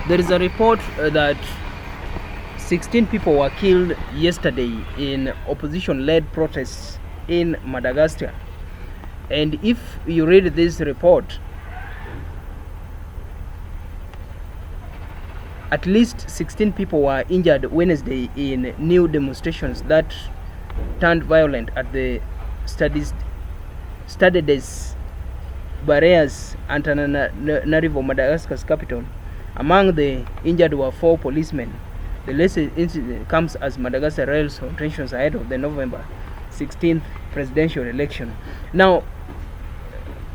There is a report that 16 people were killed yesterday in opposition-led protests in Madagascar. And if you read this report, at least 16 people were injured Wednesday in new demonstrations that turned violent at the Stades Barriers, Antananarivo, Madagascar's capital. Among the injured were 4 policemen. The latest incident comes as Madagascar rails on tensions ahead of the November 16th presidential election. Now,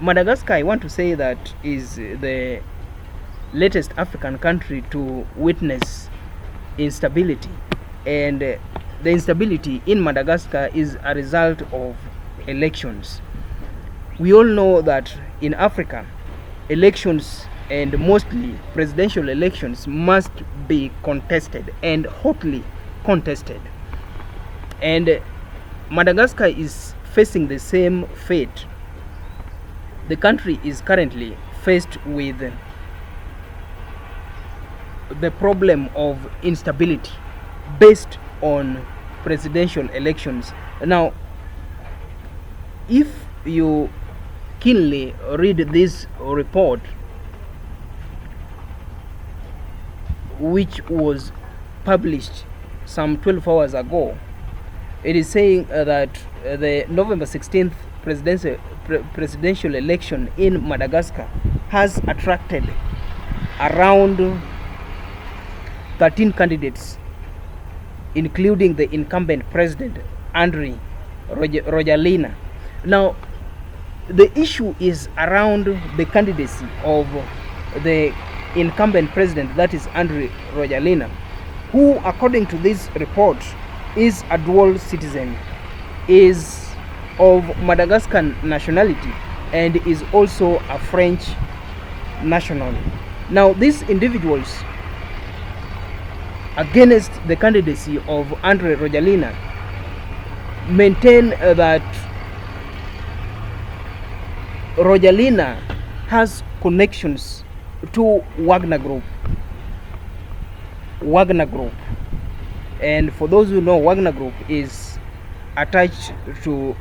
Madagascar, I want to say that, is the latest African country to witness instability, and the instability in Madagascar is a result of elections. We all know that in Africa, elections, and mostly presidential elections, must be contested and hotly contested. And Madagascar is facing the same fate. The country is currently faced with the problem of instability based on presidential elections. Now, if you keenly read this report, which was published some 12 hours ago, it is saying that the November 16th presidential election in Madagascar has attracted around 13 candidates, including the incumbent president, Andre Rajoelina. Now, the issue is around the candidacy of the incumbent president, that is Andre Rajoelina, who, according to this report, is a dual citizen, is of Madagascar nationality, and is also a French national. Now, these individuals, against the candidacy of Andre Rajoelina, maintain that Rajoelina has connections to Wagner Group. And for those who know, Wagner Group is attached to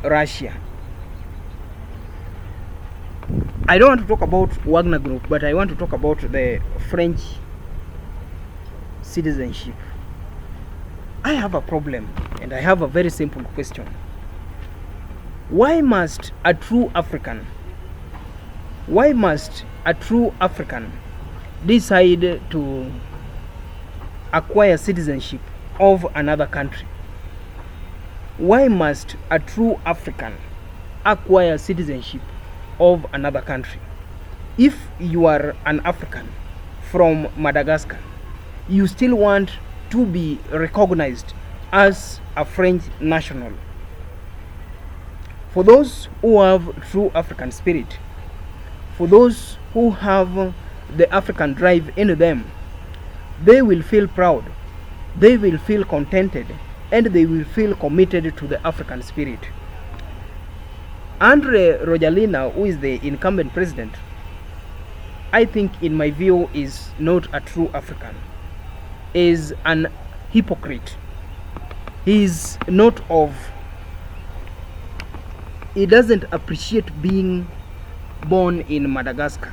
Russia. I don't want to talk about Wagner Group, but I want to talk about the French citizenship. I have a problem, and I have a very simple question. Why must a true African decide to acquire citizenship of another country? Why must a true African acquire citizenship of another country? If you are an African from Madagascar, you still want to be recognized as a French national. For those who have true African spirit, for those who have the African drive in them, they will feel proud, they will feel contented, and they will feel committed to the African spirit. Andre Rajoelina, who is the incumbent president, I think, in my view, is not a true African, is an hypocrite. He doesn't appreciate being born in Madagascar.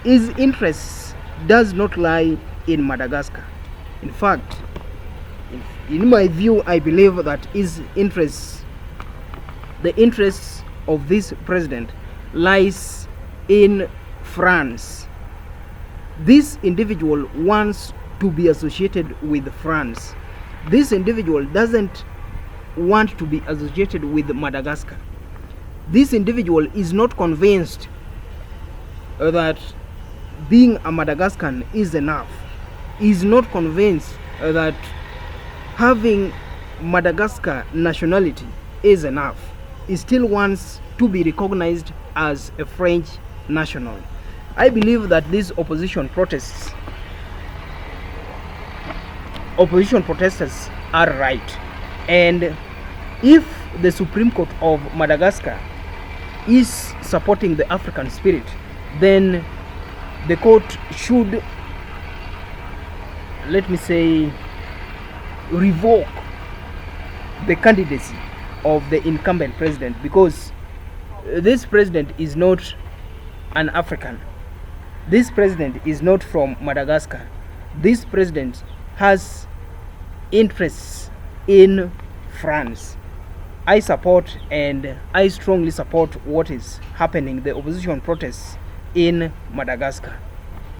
His interests does not lie in Madagascar. In fact, in my view, I believe that his interests, the interests of this president, lies in France. This individual wants to be associated with France. This individual doesn't want to be associated with Madagascar. This individual is not convinced that being a Madagascan is enough. He is not convinced that having Madagascar nationality is enough. He still wants to be recognized as a French national. I believe that these opposition protesters are right. And if the Supreme Court of Madagascar is supporting the African spirit, then the court should, let me say, revoke the candidacy of the incumbent president, because this president is not an African. This president is not from Madagascar. This president has interests in France. I support and I strongly support what is happening, the opposition protests in Madagascar.